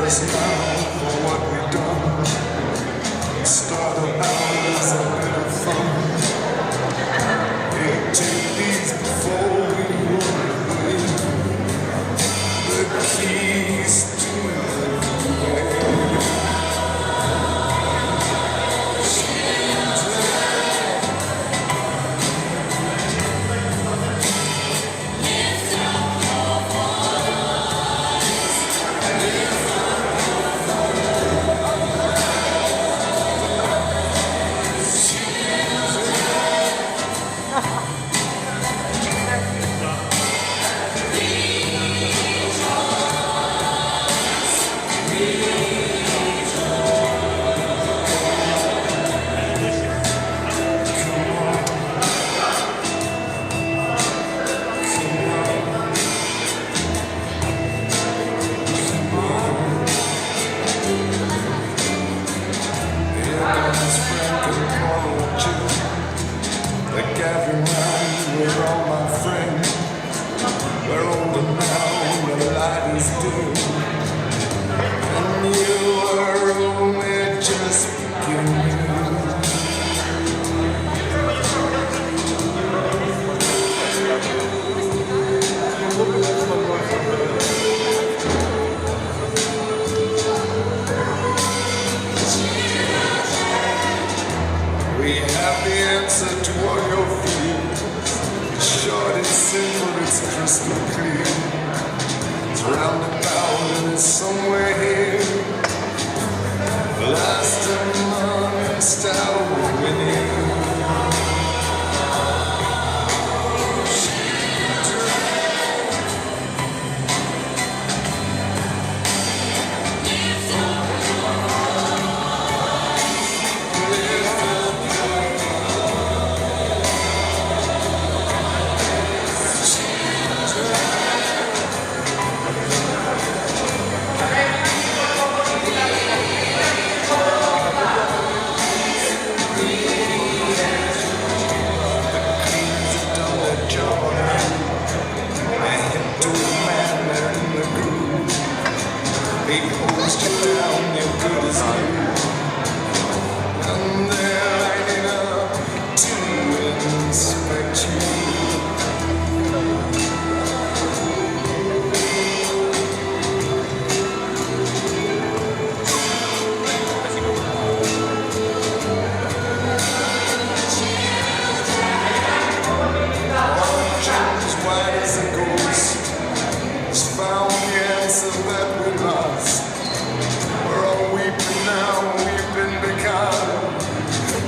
us now for what we've done. It started out as a bit of fun. It took these before we run away. The keys to the way. Gathering round, we're all my friends. We're older now, the light is dim, and you are only just beginning. We have the answer to all your fears. It's short, it's simple, it's crystal clear. It's roundabout and it's somewhere here. Last amongst our winning. They post you down, you're good as new. And they're lining up to inspect you. Orange, white as a ghost, has found the answer that we lost. We're all weeping now, weeping because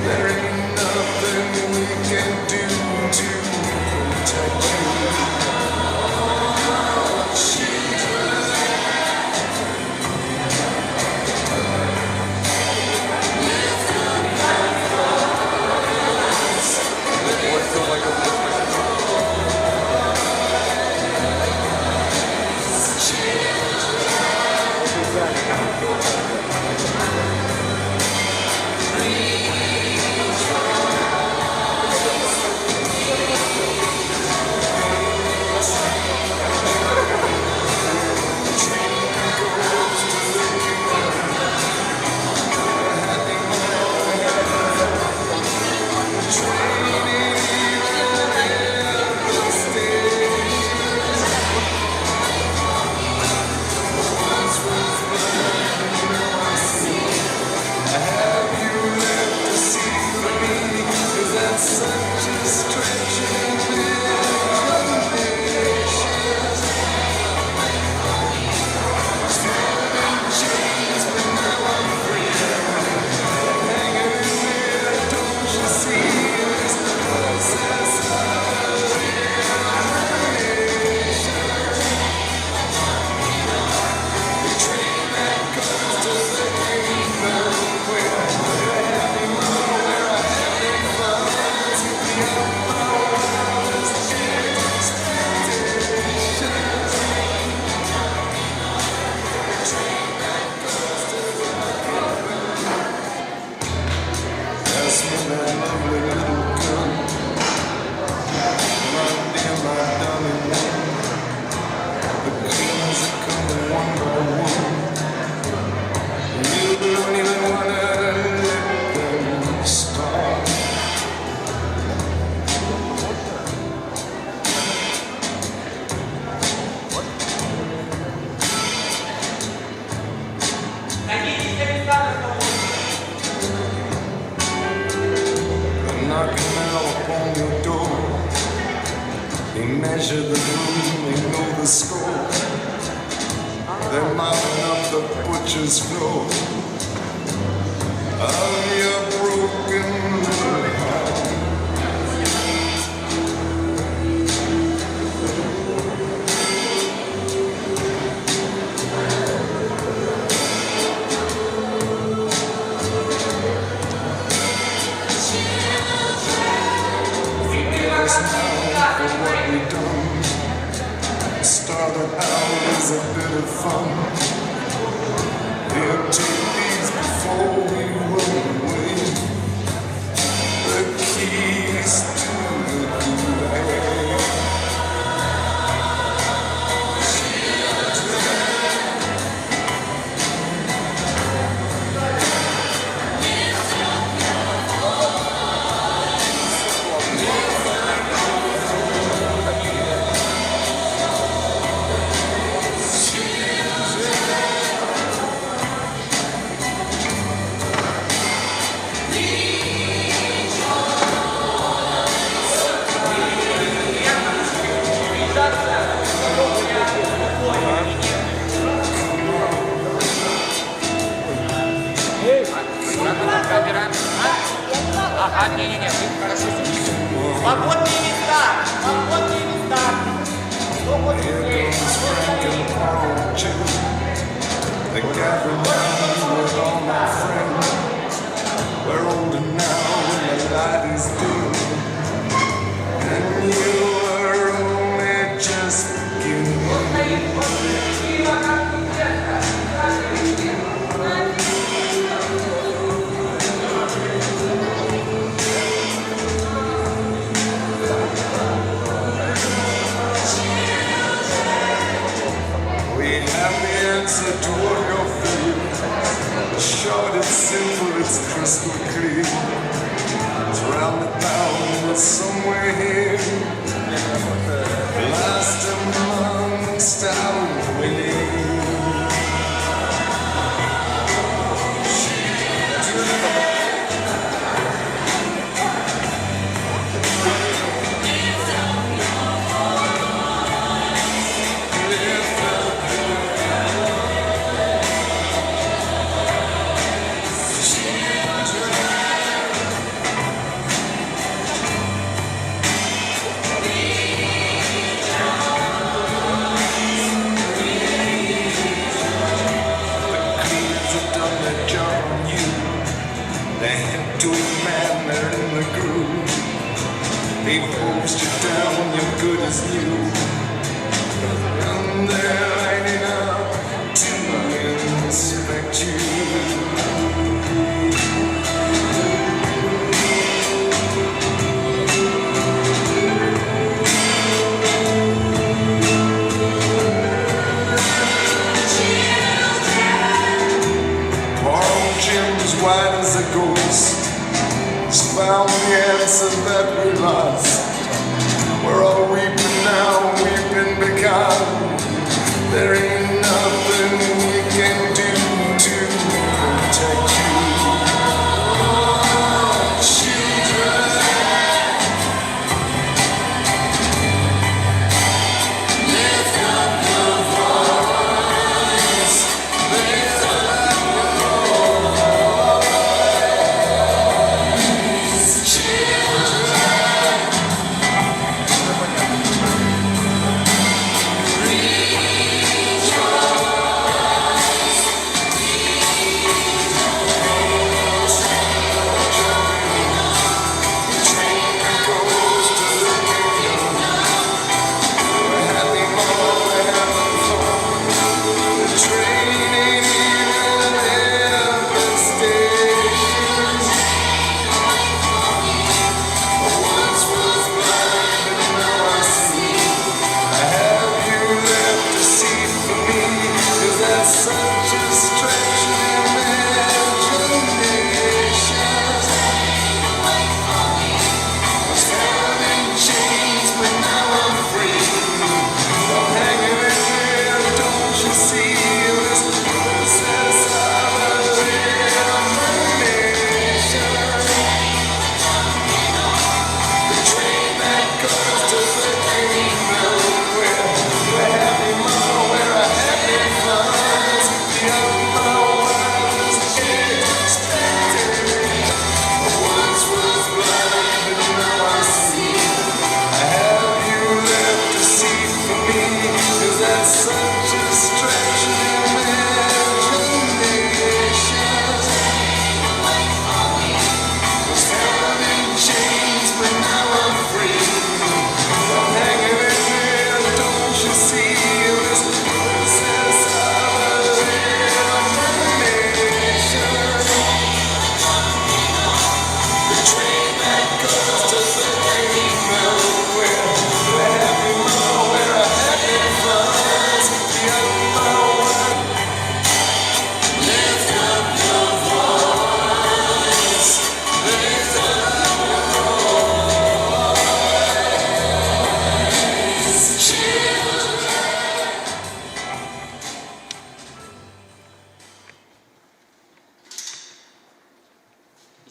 there ain't nothing we can do to protect you. measure the room, they know the score. They're mounting up the butcher's floor of your broken heart. Forgive us now for what we've done. Started out as a bit of fun. Here, take these before we run away. The keys to the Gulag. Не-не-не, хорошо. Свободные места! Свободные места! Кто хочет Here здесь? comes Frank and Paul Jim. They gather round with all my friends. We're older now and the light is dim. And you are only just beginning. We have the answer to all your fears. Short, it's simple, it's crystal clear. It's round the town, but somewhere here, lost amongst our winning. To a man, they're in the groove. They've hosed you down, you're good as new. And they're lining up to inspect you. Poor old Jim's white as a ghost. Found the answer that we lost. We're all weeping now, weeping because there ain't nothing we can do to protect you. Children, lift up your voice. Lift up your voice. Children, rejoice.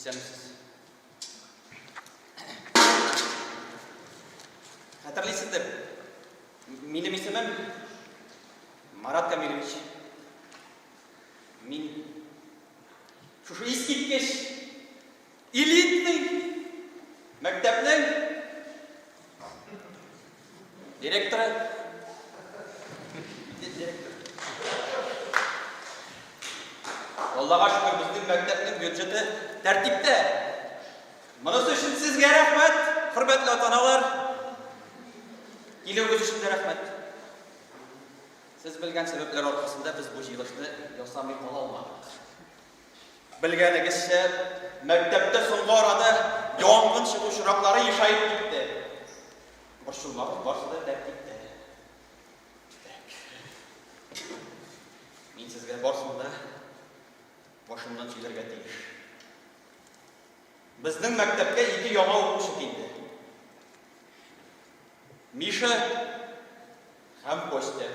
Исәнмесез. Хәтерлисездер. Минем исемем Марат Камилович. Мин шушы искиткеч элитный мәктәпнең директоры. Аллаға шүкір, біздің мәктәптің бюджеті тәртіпте. Мұнысы үшін сізге рахмет, құрметлі ата-аналар. Келуіңіз үшін де рахмет. Сіз білген себептер арқасында біз бұл жиылышты ясамай қала алмадық. Білгеніңізше, мәктәпте соңғы арада яңғын шығу шырақтары ешайып кетті. Боршылмағыз барсы да тәртіпте. Мен сізге барсында башымдан сөйләргә тиеш. Безнең мәктәпкә 2 яңа укучы килде. Миша һәм Костя.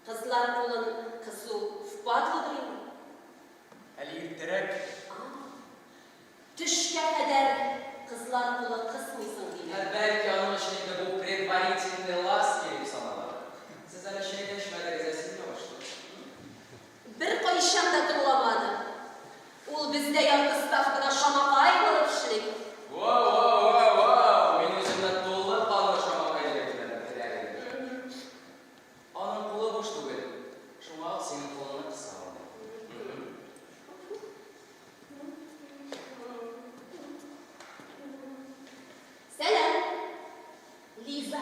Kızlar olan kızı fıbatlıdır mı? Әлі ертерек. Düşke kadar kızlar olan kısmıysın değil. Belki onun şeyinde bu предварительный лаз gelip sanalar. Siz öyle şeyde şüphelerizesiniz mi başladınız? Bir koyuşan da kırılamadı. Ol bizde yargı stavkına şamakay olup şirik. Wow. Benim yüzümden dolu kalma şamakayla getirenler. Onun kulu boş değil. Şamak senin koluna kısa aldı. Selam. Liza.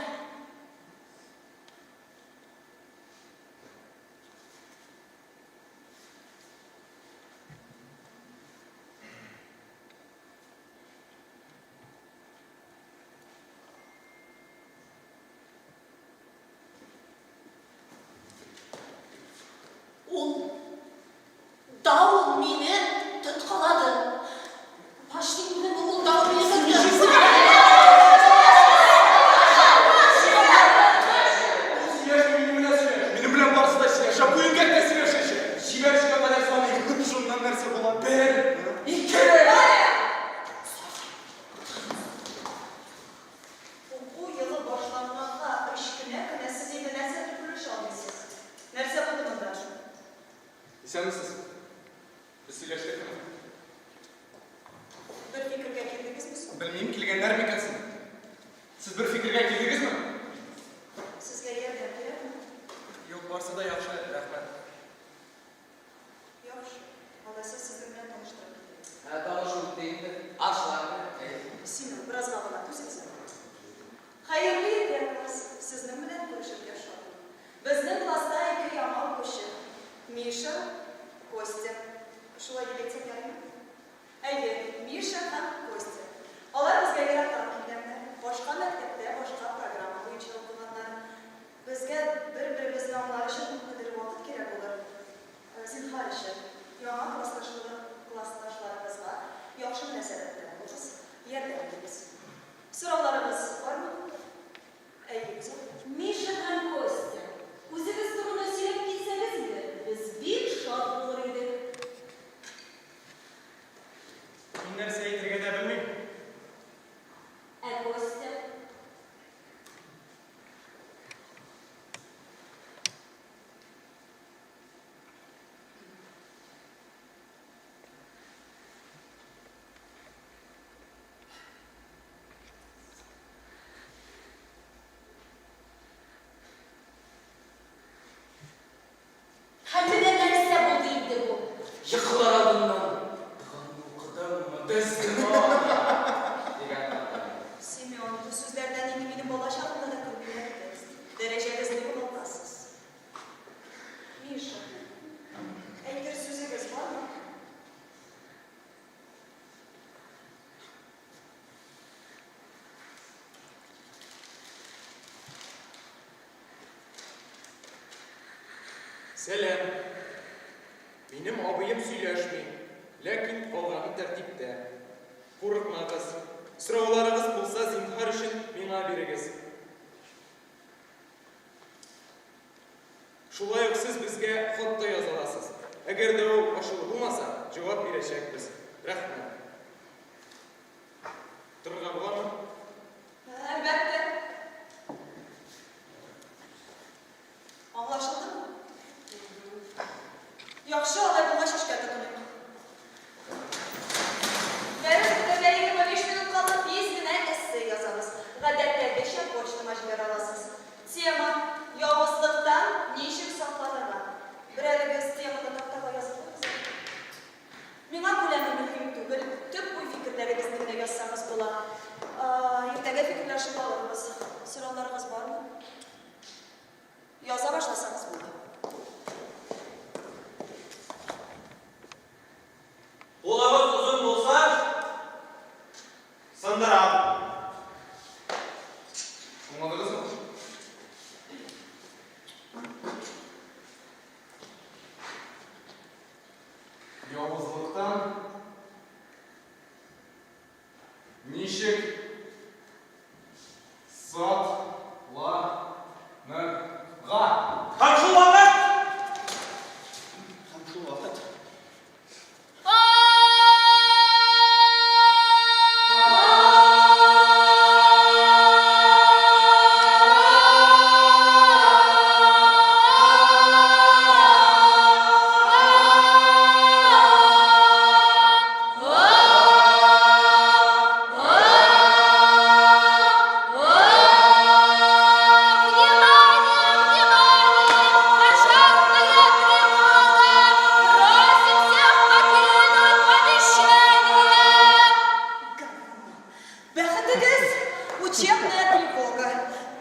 Dağıl mini tutkaladı. Başlayın bu dağıl mini tutkaladı. Benim bilen varsa da silah. Şapuyun gelmesine şaşı. Şiver kadar sonra yıkıp şundan verse olan. Bir. İki. Bu yılı başlanmakta iş güne siz yine nerse tutuluş almışsınız. Nerse bulunmadılar. Sen misiniz? Biz söyleştik mi? Bir fikirge girdiniz mi? Bilmeyeyim kilgenler mi gelsin? Siz bir fikirge girdiniz mi? Sizge yer verdiler mi? барса да яхшы, рәхмәт. Yaxşı. Алайса сіздің мен танıştırып кетейін. Танышу дейінді ашларды. Семен, біраз ғалына төсексің. Қайырлы ертеңіңіз, сіздің менен көрішіп шатым. Біздің класста екі яңа оқушы. Миша, Костя. Шулай елетсек ярайма? Әйе, Миша һәм Костя. Алар бізге ерақтан келгенде, башқа мәктепте, башқа программа бойынша оқығандар. Бізге бір-біріміздің аңлар үшін қыдыр уақыт керек olur. Зинһар үшін, яңа классташларымызға яхшы мөнәсәбәттә булыгыз, ярдәм итегез. Сорауларыгыз бармы? Әйе, güzel. Миша һәм Костя, үзегез турында сөйләп китсәгез иде, без бик шат булыр идек. Мин нәрсә әйтергә дә белмим. Ә Костя? Хәмидә нәрсә булды инде бу? Йықылар алдынан дұғаны оқыдым, дәстіма. Деген Семен, bu sözlerden eminim болашағында да көрмелердіңіз. Дәрежеңізді ұмытасыз. Миша, әйтер сөзіңіз бар ма? Сәлем. Минем абыем сөйләшми, ләкин калганы тәртиптә. Курыкмагыз. Сорауларыгыз булса, зинһар өчен миңа бирегез. Шулай ук сез безгә хат та яза аласыз. Әгәр дә ул ачылы булмаса, җавап бирәчәкбез. Рәхмәт. Торырга буламы? Әлбәттә. Аңлашылдымы? Яхшы, алай булгач эшкә тотыныйк. Дәрестә 25 минут калып, 5 генә эссе язабыз. Гадәттәгечә почтама җибәрә аласыз. Тема: явызлыктан ничек сакланырга. Берәрегез теманы тактага язып куйгыз. Миңа күләме мөһим түгел, төп буй фикерләрегезне генә язсагыз була. Иртәгә фикерләшеп алырбыз. Сорауларыгыз бармы? Яза башласагыз була. Кулыгыз uzun болса, сындырам. Аңладыгызмы? Явызлыктан ничек сакланырга? Һәм шул вакыт Учебная тревога.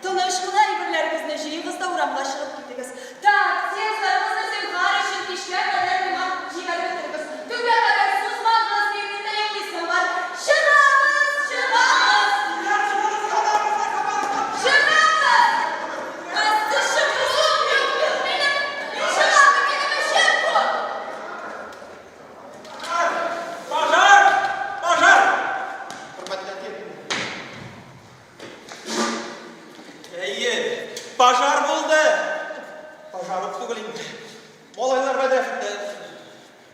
Тыныч кына әйберләрегезне җыегыз да урамга чыгып китегез. Так, текстларыгызны зинһар өчен кичкә кадәр миңа җибәреп торыгыз. Төнгә кадәр сузмагыз, мине яклыйсым бар. Чыгагыз, чыгагыз! Чыгагыз! Асты чыгыгыз, минем. Чыгагыз, минем щепку! Пожар! Пожар! Хөрмәтле Әйе, пожар булды. Пожар түгел инде. Малайлар мәдрәсәдә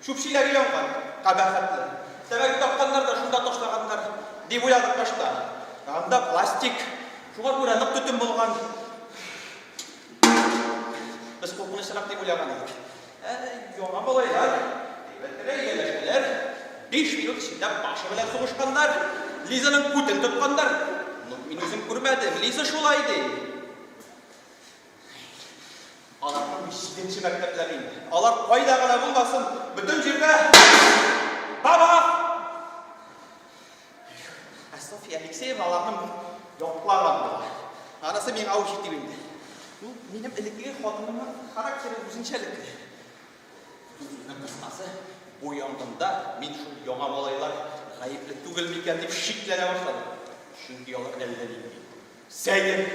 шүпшиләр янган, кабахәтле. Сәбәп тапканнар да шунда ташлаганнар. Дип уйладык башта. Анда пластик. Шуңа күрә нык төтен булган. Без куркынычрак дип уйлаган идек. Яңа малайлар, әйбәтләр ияләшәләр. 5 минут эчендә башы белән сугышканнар. Лизаның күтен тотканнар. Мин үзем күрмәдем, Лиза шулай ди. Аларның жетінші мектептер инде. Алар кайда гына булмасын, бүтүн җирдә баба! Софья Алексеевна аларның яклаган. Анасы мен ау җитеп инде. Ул минем элекке хатынымның характеры үзенчәлек. Үзенең кыскасы, бу яндымда мин шул яңа малайлар гаепле түгел микән дип шикләнә башладым. Чөнки алар әллә нинди сәер.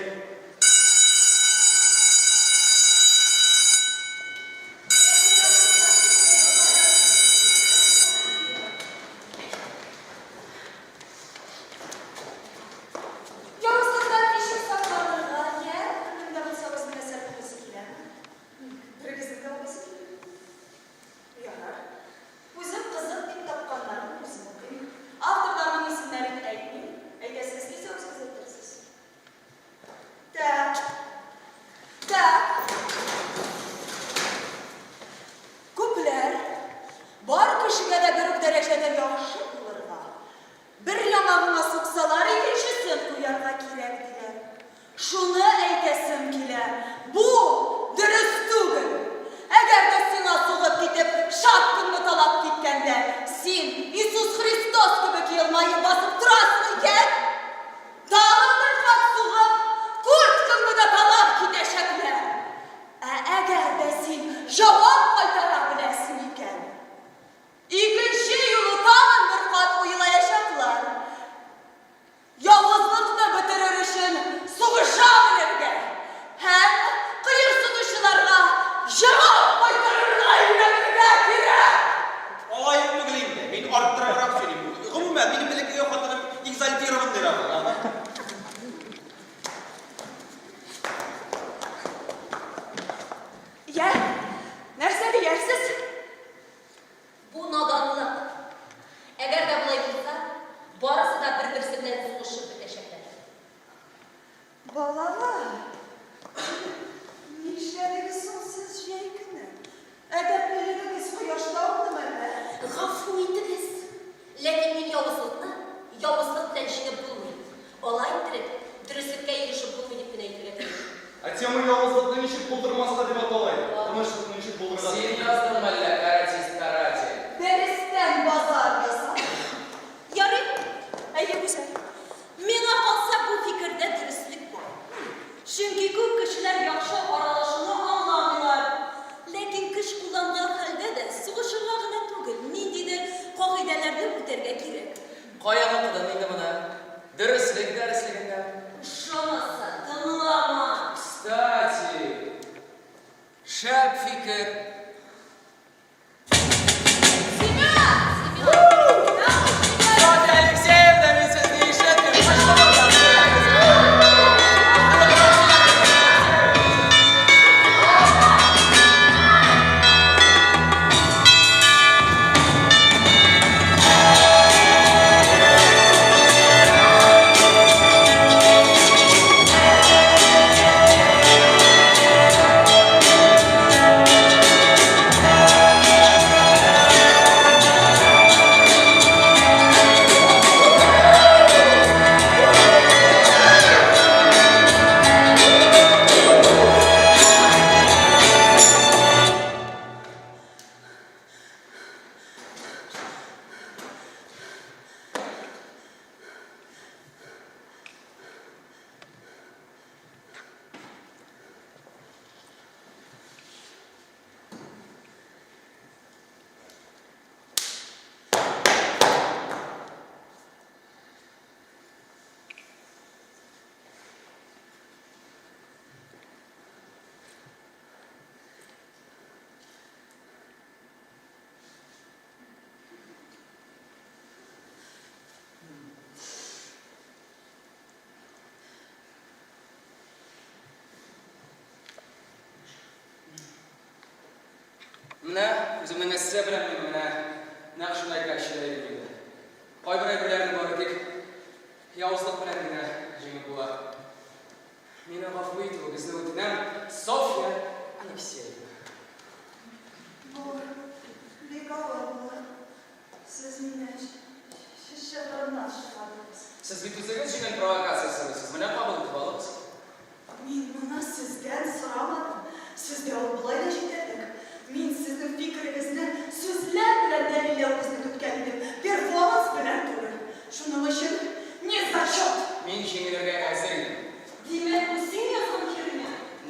Менә үземнең әссе белән мин менә нәкъ шулай кәчелә идем. Кайбер әйберләрне бары тик явызлык белән генә җиңеп була. Мине гафу итүегезне үтенәм, Софья Алексеевна. Бик авыр булыр. Сез мине шешәләреннән чыгардыгыз. Сез бит үзегез җиңел провокация сорыйсыз. Менә кабул итеп алыгыз. Мин моны сездән сорамадым. Сезгә ул болай да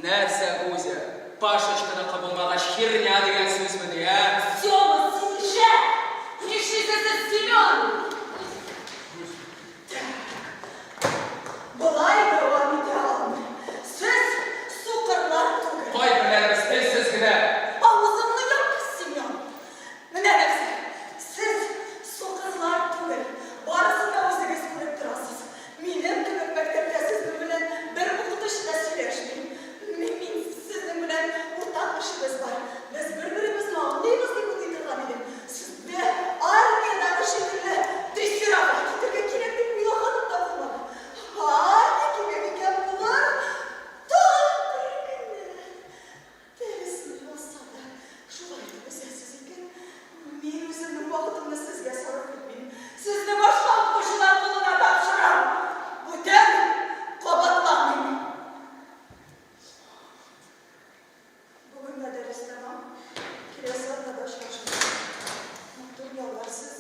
Нәрсе Кузя? Пашечканы қабылмағаш херня деген сөз міне, ә? Сема, тише! Решите, Семен! Былай давам ете алмай. Сіз суқырлар түгіл. Қой білеріміз тілсіз гіне. Ауызымны yaptı Семен. Mine nefse, siz suqırlar түгіл. Барысын да өзіңіз көріп тұрасыз. Менің түгіл мектепте сіздің білен бір ұқытышында сөйлешмеймін. Мен сіздің білен ортақ ішіміз бар. Біз бір-бірімізді аңдаймыз деп ойлайтырған едім. Сізді армиядағы шекілі дрессировать етуге керек деп ойлағаным да болмады. Не керек екен бұлар? Тағы бір күні. Дәрісін болса да, шулайды өзесіз екен. Мен өзімнің уақытымды сізге сарып кетмеймін. Сізді башқа оқушылар қолына тапсырамын. Өтем, қабатламаймын. Бүгін де дәріс тамам. Келесі аптада шашылды. Ұмтым яларсыз.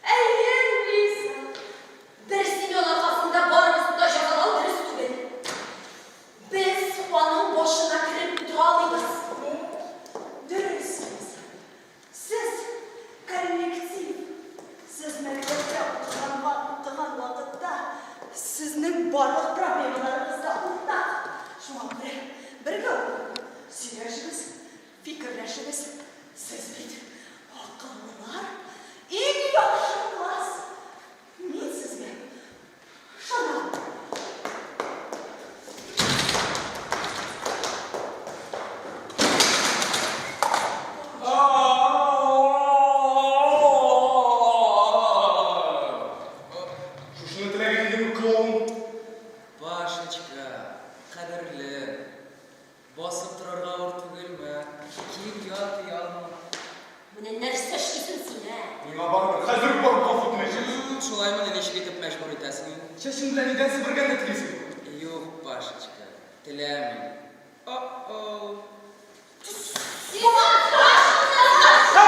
Әйел Лиза! Bir Семен арқасында барымызды да жағалау дұрыс түгел. Біз оның бошына кіріп тұра алаймыз. Дөресіңіз. Сіз коллектив. Сіз мектепте оқыған уақытта сіздің барлық проблемаларыңызда ортақ. Шуңа бірге олып, сөйлесіңіз, пікірлесіңіз. Сіз бит ақыллылар, ең яқшы класс. Мен сізге шанам. Шушыны тілегенде клоун. Пашечка, қадірлі, басып тұрарға ауыр түгел ме? Киім ят ұялма. Міне нәрсе ішкесін сен, ә? Миңа барма, қазір барып қофытын ешесіз. Шулай мені нешік етіп мәжбүр етесің? Шешін білән еден сібіргенде тілесің. Жоқ, Пашечка, тіләмін. О-о. Семен, қашыңды!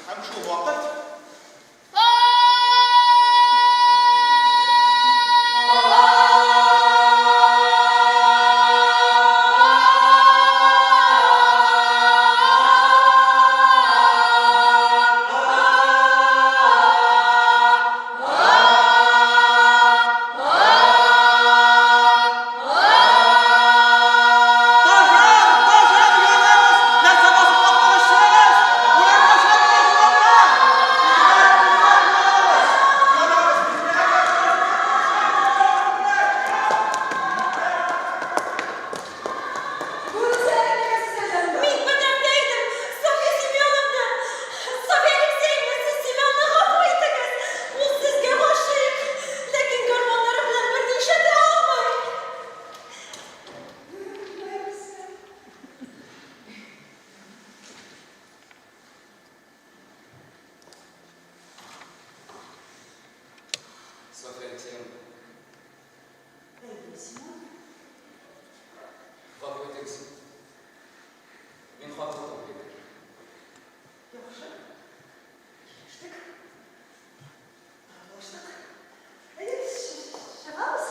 Һәм шул вакыт София Алексеевна, ғафу етіңіз. Мен хатты оқып едім. Yaxşı. Geçtik. Anlaştık. Çıkamız.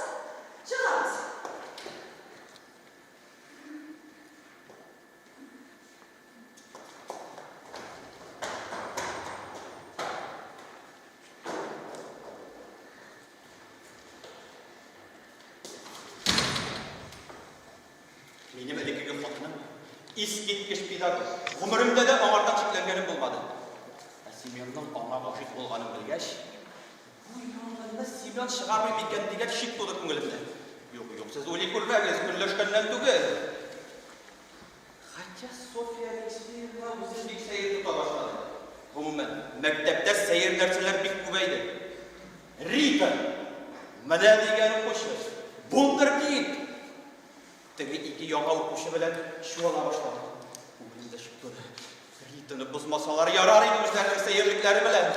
Çıkamız. Менің әлекеге хатыным искеткіш педагог. Ғұмырымда да аңардан шекленгенім болмады. Семеннің аңа ғашық болғанын білгеш, bu yanlarında Семен шығармай кеткен деген шик толы көңілімде. Yok, siz öyle көрмәгіз, күнләшкәннән түгел. Хотя София Алексеевна өзі бик сәйір тұта башлады. Ғұмумен, мәктепте сәйір нәрселер бик көбейді. Рита, менә дигән оқушы, Вундеркинд. Теге ике яңа укучы белән шуала башлады. Күңелемдә шик Ританы бозмасалар ярар иде үзләренең сәерлекләре белән.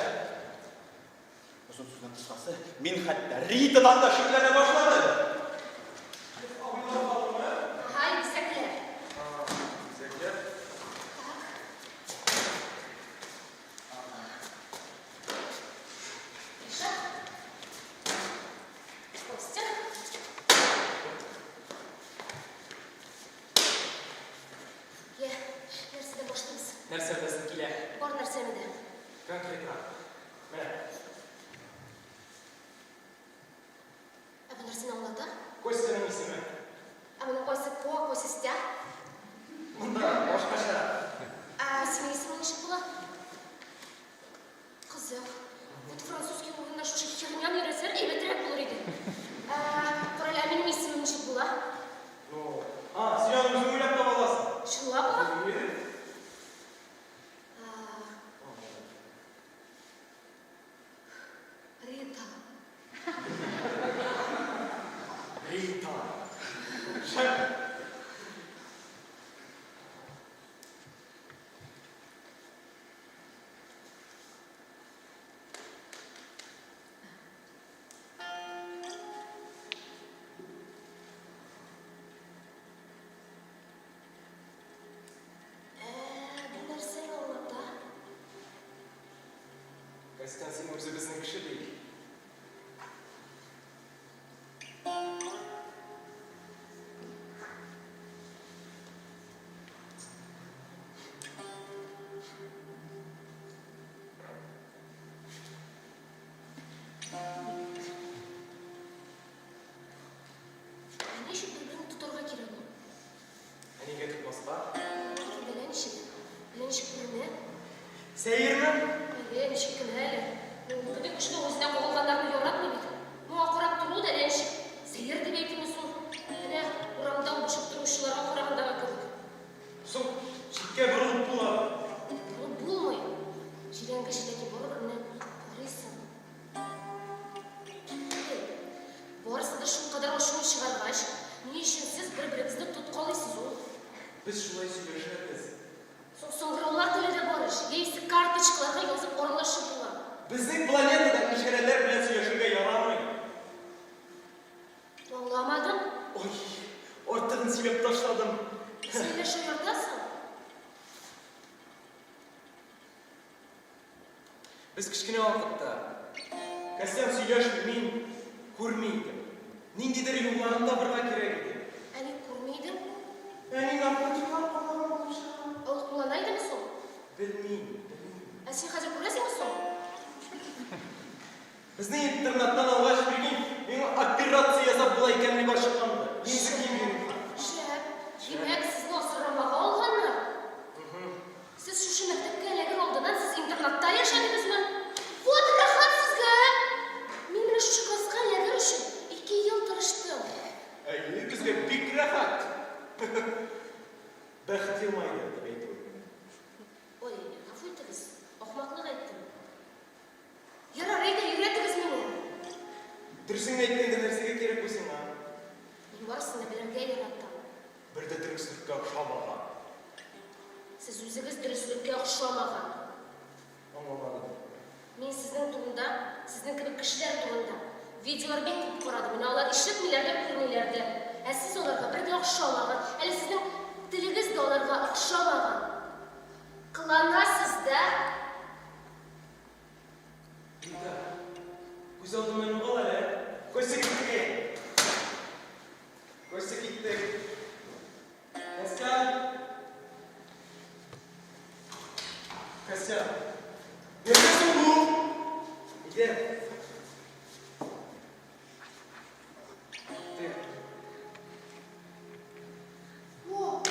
Озын сүзнең кыскасы, мин хәтта Ритадан да шикләнә башлады. Haydi sekler. Зәкер. Костя. Конкретно. Міне, Әбі нәрсені аңлата? Костяның есімі. Әбіні қойсы по, қойсы стя? Мұнда башқаша. Сенің есімің нешік болады? Қызық. Вот французский орында шушы хернян үйресер, әйбетрек болыр еді. Құрал әменің есімің нешік болады? Ну, сен өзің ойлап таба аласың. Шынлап ба? Еді? Рита. Рита. Шәп. Бұл нәрсені аңлата? Костян сен өзі біздің кіші дейді. Нешік бір-бірін тұтарға керек ол? Әнеге тұтмасқа. Біле нешік? Біле нешік біріне? Сәйірмі? Нешік кім әлі? Күді күшті өзіне қоғылғандарын еуратмы бейді? Мұға қорап тұру да нешік? Сәйір деп екімісің? Әне ұрамдан бұшып тұрушыларға қорағындаға көрді. Сұм, шетке бұрылып болады. Бұл болмай. Жиренгі жидеке бір-біріне көресің. Барысы да шын қадар ұшын шығарғаш, не үшін сіз бір-біріңізді тұтқалайсыз ол? Біз шулай сөйлешеміз. Соңғыраулар тіледі барыш, ейсі карточкаларға язып орынлашы бұла. Біздің планетада кішерелер білен сөйлешуге ярамай. Оңламадым, Ой, ортығын себеп ташладым. сөйлеші ортасың. Біз кішкене уақытта Костян сөйлешмейін, көрмейді. Ниндейдер юларында бірға керек еді. Әне көрмейдің, Әне наркотиклар қолданған болып шыға. ол құланайды ма сол? Білмеймін. Сен қазір көресің ме сол? Біздің интернаттан алғаш берген мен операция жасап бұлай кәмілі бар шыққанды. Есі кемген. Шәп, демек сіздің осы рамаға олғаны. Сіз шушы мектепке әлегір олдынан сіз интернатта яшадыңыз ма? Вот рахат сізге! Мен мені шушы классқа әлегір үшін 2 ел тұрыштым. Әйе, бізге бик рахат. Бәхет елмайды, деп айту. Ой, ғафу етіңіз, оқымақлық айттым. Ярар, үйретіңіз мені. Дүрсіңді айткенде нәрсеге керек болсың, а? Мен барысында білімге үйреттім. Бірді дұрыстыққа ұқсамаған. Сіз өзіңіз дұрыстыққа ұқсамаған. Аңламадым. Мен сіздің туында, сіздің кібі кішілер туында видеолармен көп қарадым. Мен олар ішітмелерді, көрмелерді. Сіз оларға бірге ұқсамаған. Әлі сіздің тіліңіз де оларға ұқсамаған. Қыланасыз да? Рита, көз алдымен ұғал әлі. Көзі кетті. Көзі кетті. Костян. Костян. Нердесің бұл? Иде. О,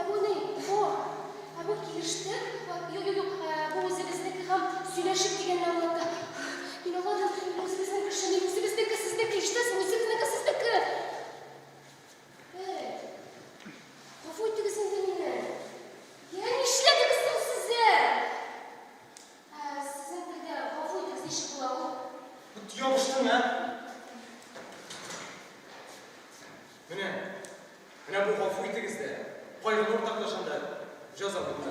bu ne? Bu girişte, bu özümüzdeki ham söyleşip degenini anlattı. Ben Allah'ım, özümüzdeki kişinin, özümüzdeki sizdeki iştesi, özümüzdeki sizdeki. Evet. Kafu ettiniz mene. Yani işlediniz size. Sizin tilde kafu ettiniz, işi bulalım. Bu diyormuştun ha? Mine bu kafu itigizde. Koyun ortaklaşanda жазалында.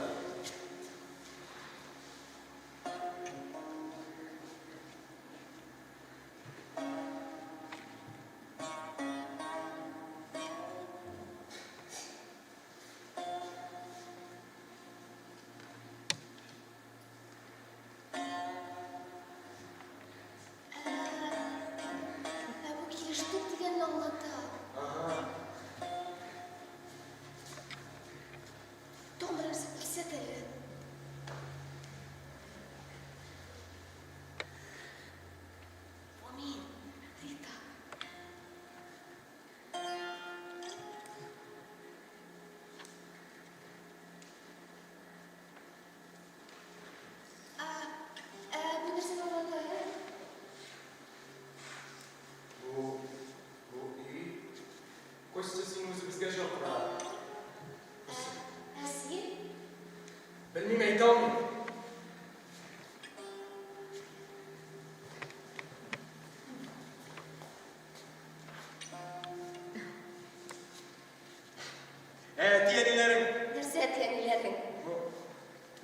Bu kiriştik degenini anlattı. Ага. Tomrası bilse de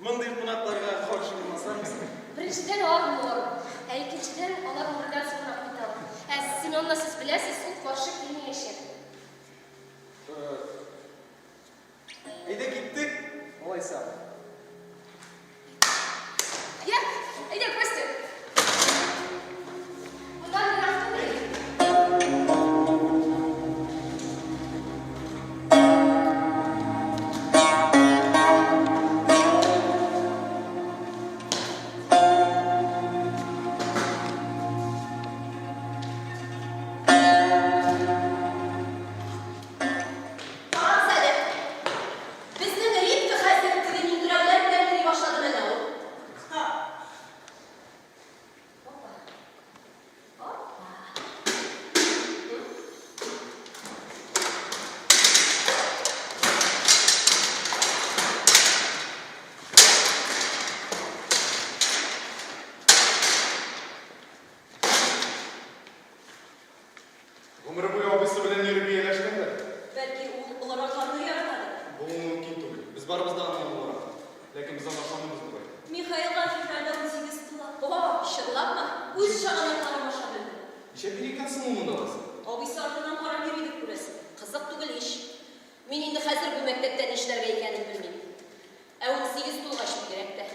Мындай кунакларга каршы булмасаңыз. Birinchiden ağır ikkinchidan ular umridan so'roq ketadi. Siz siz bilasiz, u qarshi kelmayishadi. Ayda ketdik. Olaysa. Ya, ayda Kostya. Bundan naraxtı qiling. Ömrü boyu abisi bilen terbiyeleşkenler. Belki ular atarını yaratadi. Bu mümkün değil. Biz barımızda anlamı var. Lakin biz anlaşmamız var. Mikhail Gafirler'de 18 yıla. Baba, şırlapma. Üz şağına karamışa bildi. İşe bir ikansın umunda basın. Abisi ardından para verirdik burası. Kızık tugul iş. Men endi hazır bu mektepten işlerge ekanini bilmeyim. 18 yıl geçti gerekti.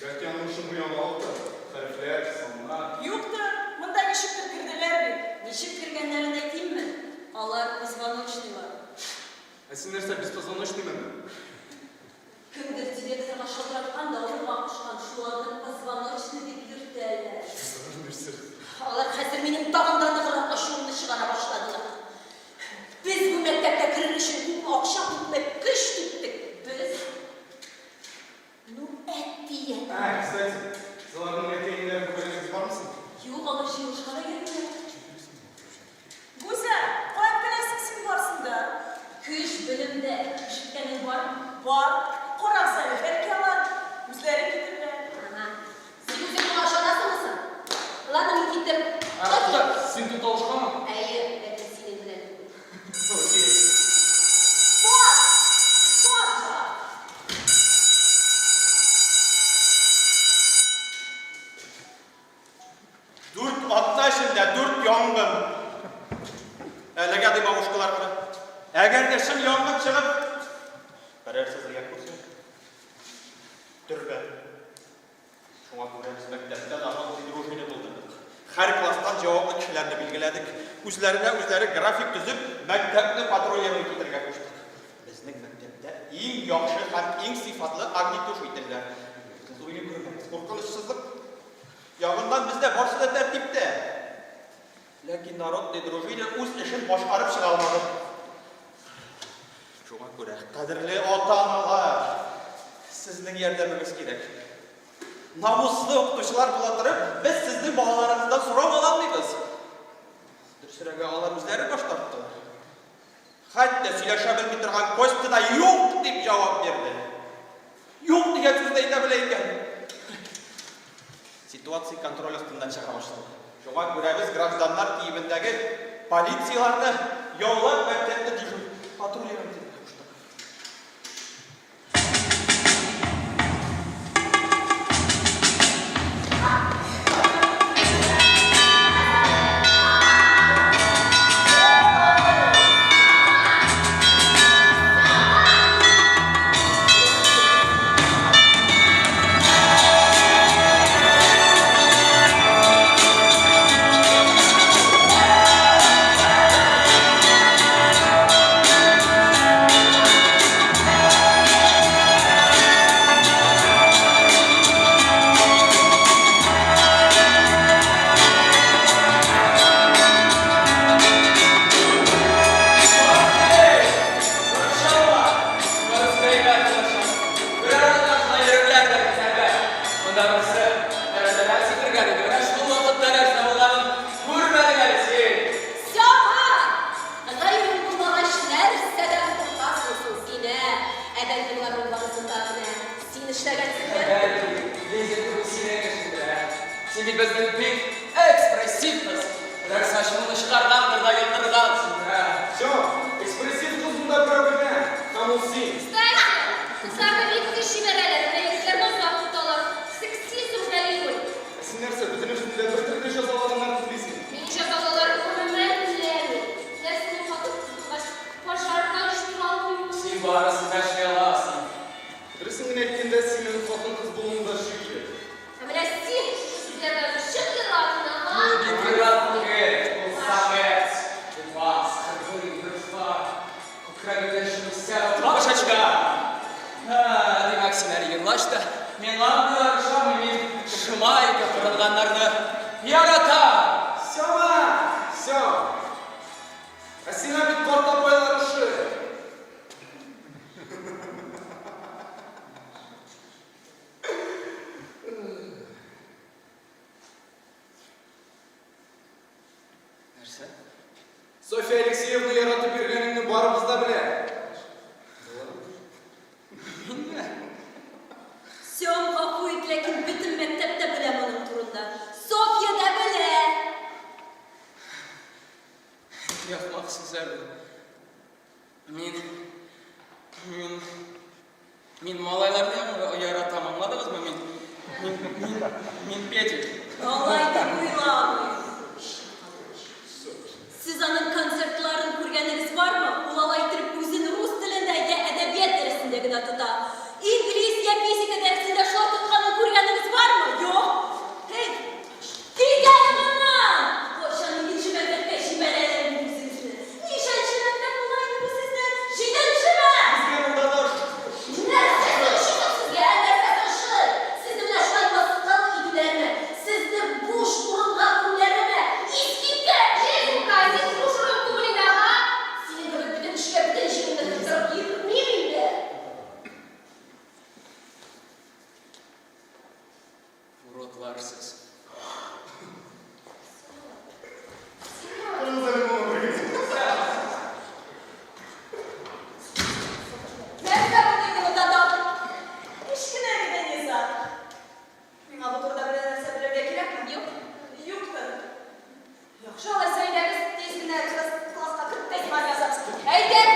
Belki yanlışım bu yana oldu. Harfler, sonlar. Yoktur. Mında nişiptir girdiler mi? Nişip girgenlerini aytayım mı? Alar позвоночный var. Әсінерсе біз позвоночный мен. Kimdir direktorga şatıratkan da onu bakmışkan şulardan позвоночный deb yürütürler. Bir sır. Alar hazır benim dağımdan da fırlatma şuurunu çıkara başladılar. Biz bu mektepte kırılışın bu akşam tutmak kış tuttuk. Biz ну ettiye. Kстати, Zalar'ın eteğinden bu haberiniz var mısın? Yok alır şiiruşkana gelmiyor. Güzel, koyup bilesin sen varsın da. Kış bölümde işitkenin var mı? Var. Korak sayı belki var. Yüzleri gidirler. Ana. Sen üzerine aşağıdasın mısın? Ладно, gittim. Сен тут алышқа ма? Hayır, ben senin bilen. Окей. Var. Var. Dört atla içinde, dört yangın. Әлеге демагушкалар кыра. Әгәр дә шым янгын чыгып, берәр сезгә күрсен. Төрбә. Шуңа күрә без мәктәптә ағал дружина булдык. Һәр класстан җаваплы кешеләрне билгеләдек. Үзләренә график төзеп, мәктәпне патрульләргә китергә куштык. Безнең мәктәптә иң яхшы һәм иң сыйфатлы агнитуш ителәр. Сез уйны күргәнсез, куркынычсызлык. Ягыннан бездә барсы да тәртиптә. Ләкин народный дружина үз эшен башкарып чыга алмады. Шуңа күрә, кадерле ата-аналар, сезнең ярдәмегез кирәк. Намуслы укытучылар була торып, без сезнең балаларыгыздан сорап ала алмыйбыз. Дөресрәге алар үзләре баш тарттылар. Хәтта сөйләшә белми торган Костя да юк дип җавап бирде. Юк дигән сүзне әйтә белә икән. Ситуация контроль астында чыга башлады. Шуңа күрә без гражданнар киемендәге полицияларны яулап мәктәпне дежур патрульләргә куштык. Şimdi bizden pek ekspresifmiz. Bırak saçımını çıkardandır da yıldırdansın. Все, экспрессив кыз бunda проблема. Намуси. Кстати, кызларга бик киши берәләр, егетләрне Мен аңдылар шамы мен шымайка құрылғанларны яратам. Все. А сина бит порта бойлар ушы. Нәрсе? Софья Алексеевна яратып бергеніңді барыбыз да біле. Сем ғафует, ләкин бітім мектепте білем оның турында. Софья да біле. Яқмақсыздар. Мен малайларды яратам, аңладыңыз ба? Мен Петя. Алай деп ойламый. Siz onun konsertlerini көргеніңіз бар mı? Ул алай тұрып өзін рус тілінде я әдебиет дәрісінде гына тұта. İngiliz ya физика дәрісінде шо тұтқанын көргеніңіз бар mı? Yok. Hey, дейгенім анам! Қошаның içime de peşimelerim yüzünüzü. Nişan çimenler olaydı bu sizde. Жиден çimen! Бізге мұнда да Нәрсесі ұшығы сізге, нәрсесі ұшығы. Сізді мына шылай басқан үйділеріме, сізді буш бұрынға күндеріме, ескетке, жезімка, сіз буш ұрын күбіліне, ха? Сенің көбі бүтін ішке, бүтін жеңінді тұрып ермеймейді. Уродларсыз. Нәрсе бұдың ұтадам? Ешкіне гіден еза. Мен абы тұрда бір нәрсе білерге керек mi? Yok. Yoktun. Yaxşı ola sen de biz tezgine klasqa 45 mal yazarız. Әйдәк.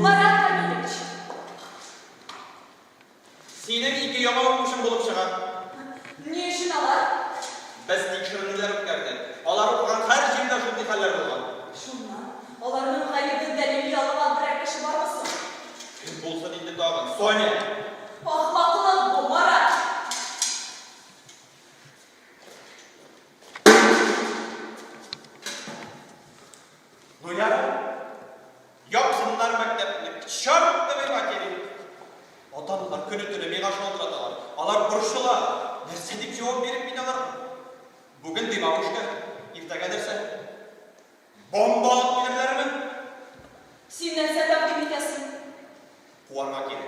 Марат Камилович, Senin iki yama olmuşum bulup çıkar. ne işin alay? Biz tekşürünüler ötkerdi. Olar okugan her жерде şunday haller bolgan. Şundan, olarının hayırlı delili alıp aldırak kişi var mısın? Kim bolsa deydi dağın. Sonya. Ahmaklık bu Marat. Ну я yapsınlar mektepini. Şart demek hakeri. Otanlar günü tünü meğaş olduratalar. Alar buruşular. Nerse deyip cevap verip binalar. Bugün demamışka. İrtega derse. Bomba alıp gelirler mi? Senden sen takdim edesin. Kuvarma gerek.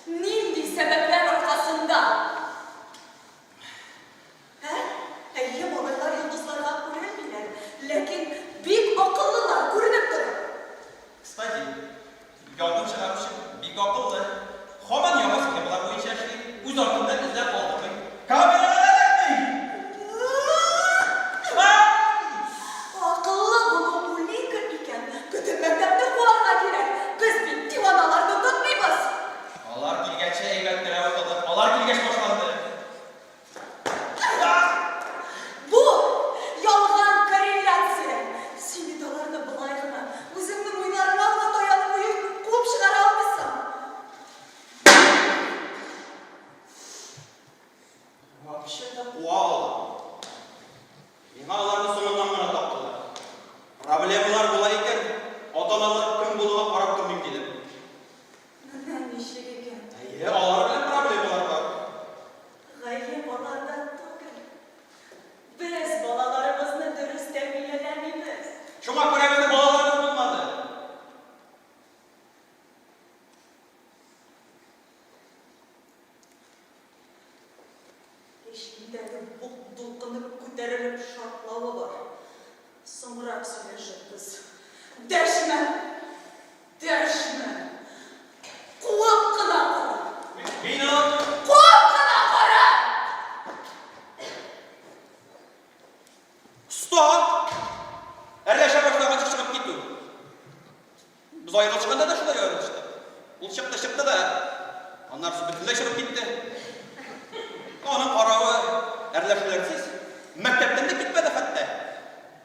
Nindi sebepler ortasında? He? Eyyem olaylar yıldızlara görünmüyor. Lakin büyük akıllılar görünüp durur. Kstати, yardım çıkarmışım. Bir akıllı. Hemen yapasın ki bunlar bu içerisinde uzakında izler kaldırmayın. Kameralar etmeyin. Akıllı bunu ulikir iken bütün mektepte kulağına girer. Biz bir divanalarda tutmayız. Alar girgeçe eğlendiler ortada. Alar girgeç başlandı. Bu yalgan korreляция. Seni dalarını bulayına, özümün uylarına dayanıp uyup kulup çıkar almışsın. Вообще-то wow. Binaların sonundan bana taptılar. Problemler bulayken ota-analar kim buluna qarab turmayın dedim. Neden işe eken? Alar bilen problemler var. Gayem olardan değil. Biz balalarımızı dürüst terbiyelememiz. Şuna göre bizi bağlarınız bulmadı. Eşimdeki bu dulkınıp küterilip şartlağı var. Sonra söyleşir kız. Deşme! Deşme! Kuap kına kara! Bina! Kuap kına kara! Stop! Erleşe başlayan çıkıp gitti. Biz ayrı çıkanda da şunları öğrenmiştik. Bu çıktı da onlar bütünle çıkıp gitti. Onun kararı erleşilersiz mektepten de gitmedi hatta.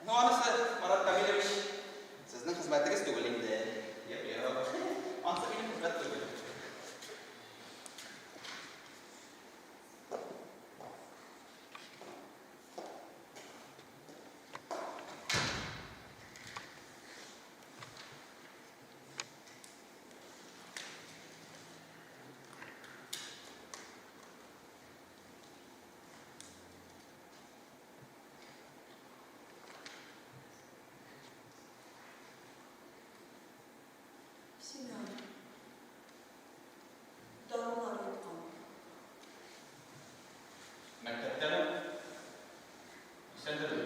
Ne anısı Marat Kamilович sizin hizmetiniz tügülüğünde. Yok. Anısı benim hizmet tügülüğüm. Sinan. Dağlar yutkan. Mektepten mi? Sen de öyle.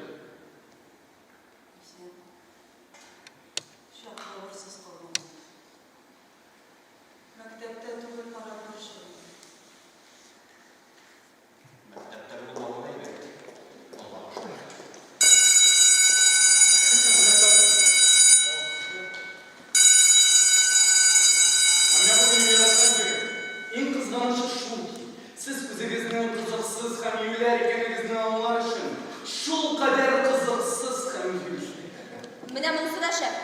Sen. Şartlarsız kalmamız. Mektepte tügül para karşılığında. Mektepten bulmalı değil mi? Allah'a şükür. Ama bugün yaratan günü. En kızganışı şu ki, siz özünüzün kızıksız hem yüler ekeninizni anlar için şu kadar kızıksız hem yüler. Менә монысы да шәп.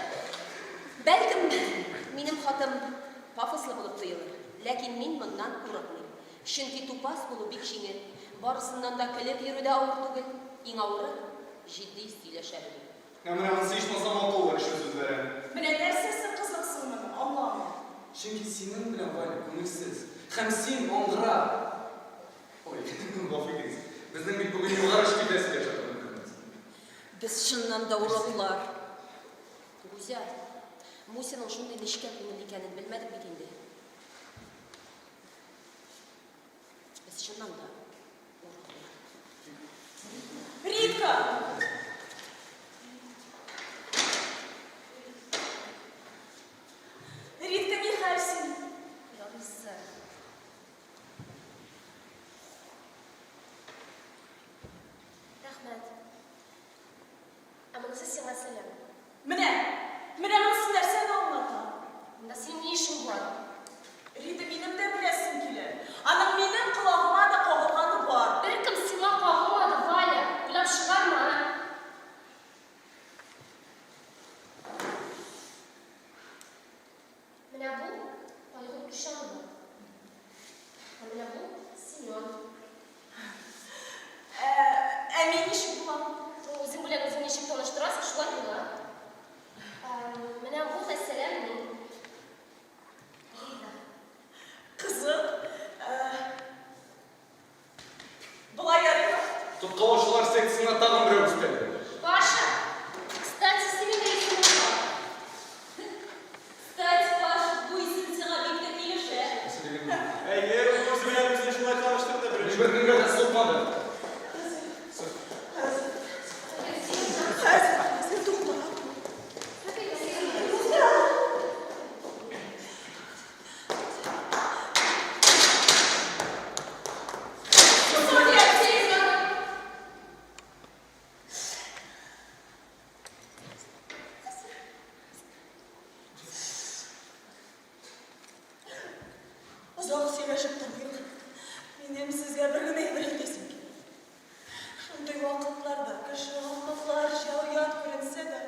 Бәлкем, минем хатым пафослы булып тоелыр. Ләкин мин моннан курыкмыйм. Чөнки тупас булу бик җиңел. Барысыннан да көлеп йөрү дә авыр түгел. Иң авыры җитди сөйләшә белү. Ama nasıl iş masam altı olur şu sözlere. Mine dersesi kızıksınmın Allah'ım. Çünkü senin bilen var konuksuz. Hem sen ongra. Oy, laf ediniz. Bizden bir bugün yukarı çıkıp ders geçelim. Без чыннан да ураклар. Гүзә, Мусяның шундый нечкә күңел икәнен белмәдек бит инде. Без чыннан да ураклар. Ритка! мен ничек булам? Үзең белән үзең ничек таныштырасың, шулай була. Менә бу мәсьәлә мин. Кызык. Булай ярыймы? Тұтқалаушылар сектісіне тағын біреу үстелді. Паша, кстати, синең исемең бар. Кстати, Паша, бу исем сиңа бик тә килешә. Әйе, үз белән үзне шулай таныштырды беренче. Бер-беріңе дә сылтмады. Сен туктала. Ұзақ сөйлесіп тұрмайық. Менем сізге бір генә әйтәсем килә. Шундай вакытларда кеше аңлакларча оят күренсә дә,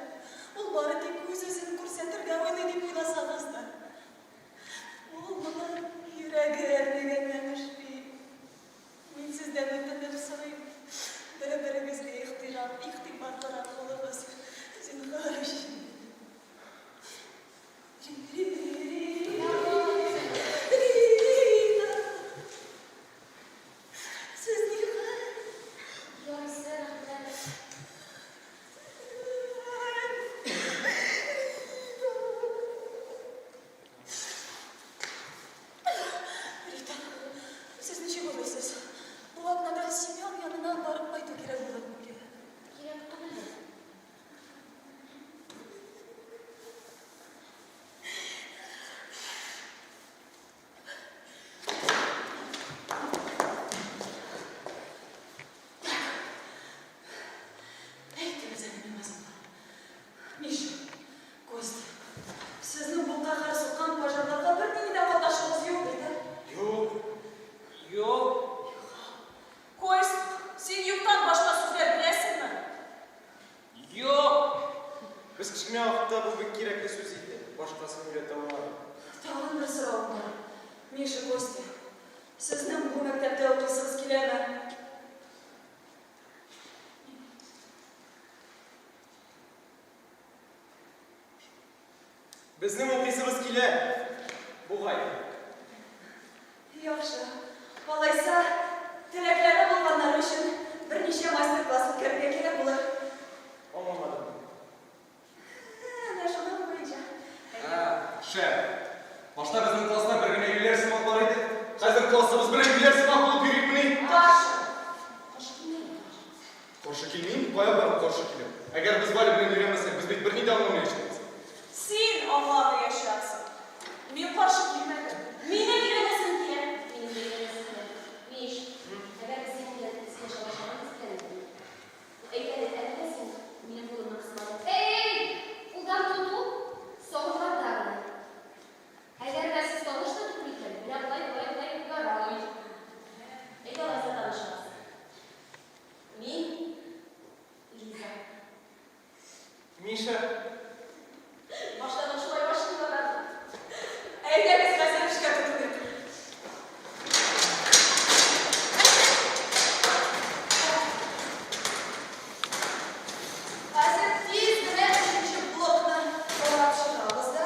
ул бары тик үз-үзен күрсәтергә уйлый дип уйласагыз да. Ул моны йөрәге әрнегәннән эшли. Мин сездән үтенеп сорыйм. Бер-берегезгә игътибарлырак булыгыз. Зинһар өчен. Siz niye? Ярыйсы, рәхмәт. Рита, siz ничек уйлыйсыз? Бу атнада Семен янына барып кайту кирәк булыр микән? Кирәк түгел. Әйтегез әле мин азмы? Миша, Костя, сезнең бу каһәр суккан пожарларга бер нинди дә катнашыгыз юк бит? Юк. Юк. Кость, син юктан башка сүзләр беләсеңме? Юк. Без кичкенә вакытта бу бик кирәкле сүз иде. Башкасын өйрәтә алмадым. Тагын бер сорау бар. Миша, Костя, сезнең бу мәктәптә укыйсыгыз киләме? Безнең укыйсыбыз килә. Бугай. Яхшы. Алайса, теләкләре булганнар өчен берничә мастер-класс үткәрергә кирәк булыр. Аңламадым. Әнә шуның буенча. Шәп. Башта безнең класста бер генә юләр сымак бар иде. Хәзер классыбыз белән юләр сымак булып йөрикмени? Паша. Каршы килмим, кая барып каршы килем? Әгәр без Валя белән йөрәмәсәк, без бит берни дә аңламаячакбыз. Син аңламаячаксың. Мин каршы килмәдем. Мине йөрәсең килә. Минем дә ярыйсы килә. Миш, әгәр син белән искә шалашабыз икән. Әйтәләр, әллә син минем кулымны кысмадың. Эй! Кулдан тоту, соңгы тагы. Әгәр дә сез таныштык икән, менә болай ярамый. Әйт алайса танышабыз. Мин Лиза. Миша. Баштан шулай башлыйлар. Әйдәгез хәзер эшкә тотыныйк. Хәзер тиз генә өченче блокны карап чыгабыз да,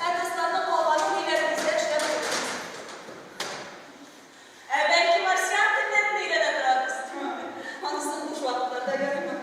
әтәсларны калган ниләребезгә эшләп торабыз. Бәлки марсиан телләрен өйрәнә торабыз. Анысын буш вакытларда ярыймы?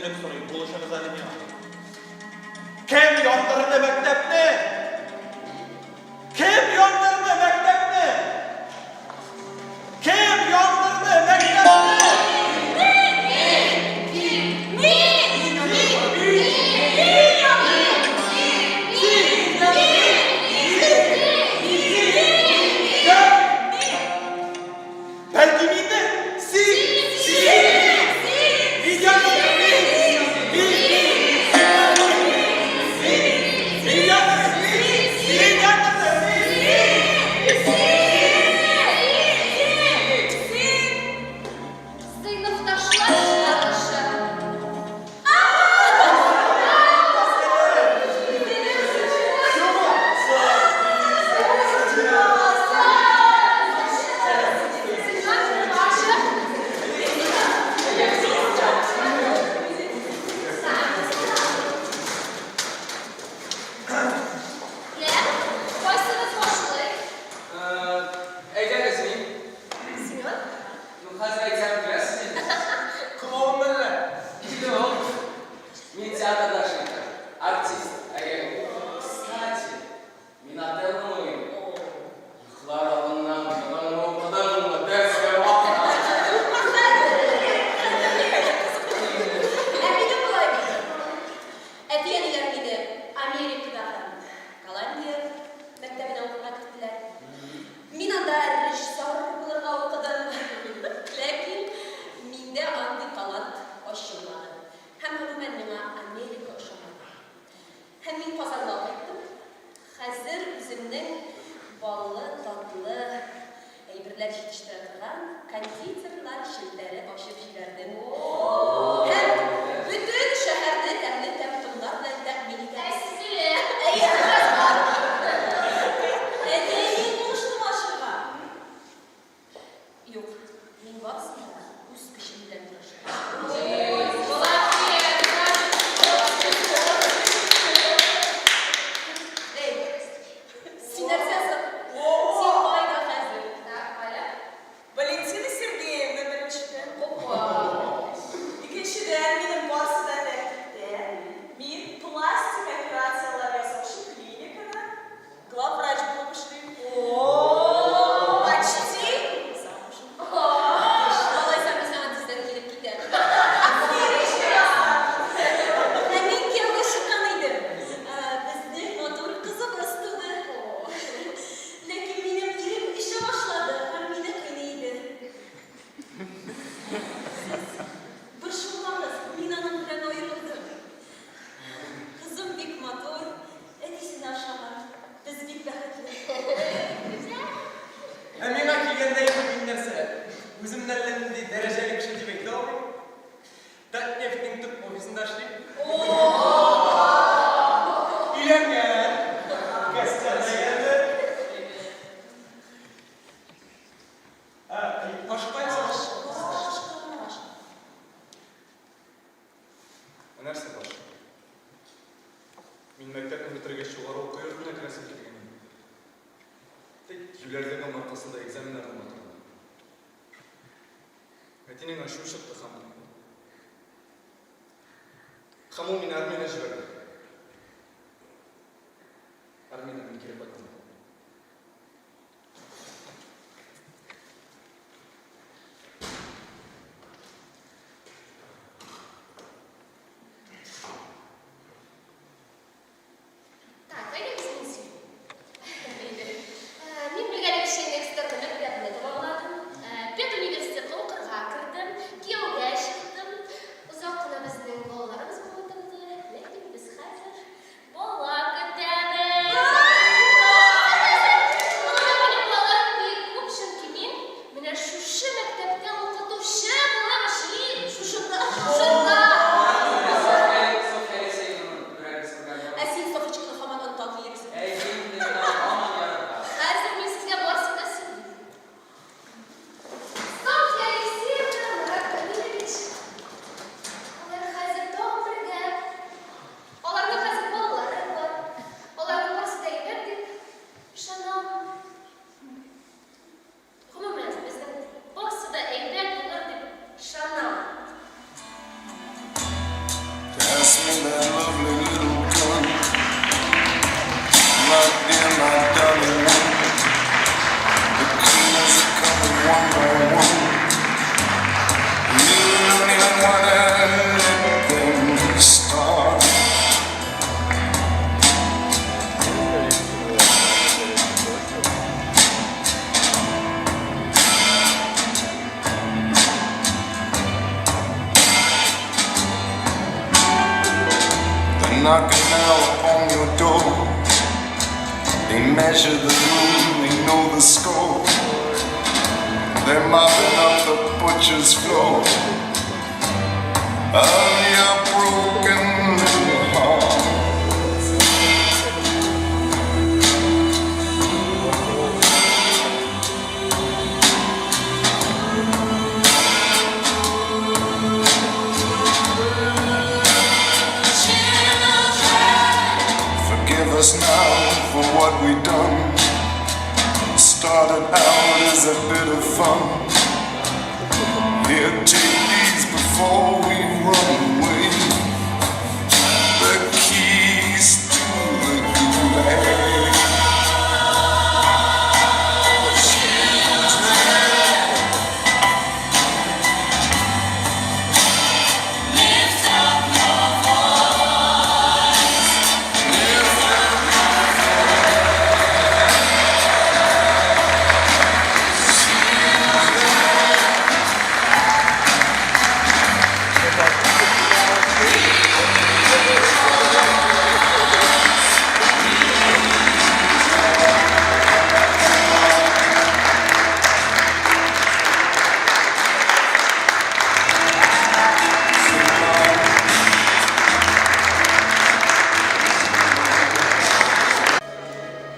Sizden sorayım, buluşunuz alemi var. Kim yondırdı mektepni? Kim yondırdı mektepni? Kim yondırdı mektepni? Belki miydi? Sınıftaşlar aşağı. Aydan resmi. Hazır aytsam bilasiz. Kılavun benimle. Yok. Men teatrdaşım. Artist. Kстати, men ata-onam o'yin. Yuxlar oldindan o'qidim, darsga vaqt. Amerika'da Kolumbiya maktabına okumak gittiler. Min anda rejissör bulurga okudım. Lakin minde andi talant oşulmadı. Hem umumen bana Amerika oşulmadı. Hem min pazarlığa ettim. Hazır üzümden ballı, tatlı eyberler yetiştiren konditerler şilleri aşıp jiberdim. Hem bütün şehirde temli temtumlar bilen temin ettim. Neyin konuştum aşırma? Yok, min varsın üz kişi bilen konuştum. Синерсясов. Симпайда hazır. Valentina Sergeyevna birinchisi. İkinciden benim varsa da tehditde. Min plastik operatsiyalar yasaşı klinikada главврач болып işleyim. Почти. Vallahi sen bir sana dizden gelip gider. Мен келді шыққанайды. Біздің мотор қызығыз туды. Ләкин менің ерім іші башлады, һәм мені қинайды. Бір шулаңыз, мен аның белән айырылдым. Қызым бик мотор, әтисен ашаған. Біз бик бәхетле. Emine kelgende yapayım derse, özümün ellerinde dereceli bir şey demekti abi. Tatneftin tıp ofisinde açlayayım. İlengen. Gazetede geldi. Aşkaysa. Нәрсе бар? Мен мектепті бітіргенше жоғары оқу орнына кірісім келген. Тек жүлердегі арқасында экзамендарым отырды. Мәтенен ашу шықты хамыл. Хамыл мені Арменияға жіберді. Армения мен келіп баттым. Так, пойдем с Нинси. Мен білген кішкене экстернді мектебіне тамамладым. Пет университетке оқырға кірдім. Күйеуге шықтым. Ұзақ қана біздің балаларымыз болдырды. Ләкин біз knocking now upon your door. They measure the room, they know the score. They're mopping up the butcher's floor of your broken little heart. Forgive us now for what we done. Started out as a bit of fun. Here, take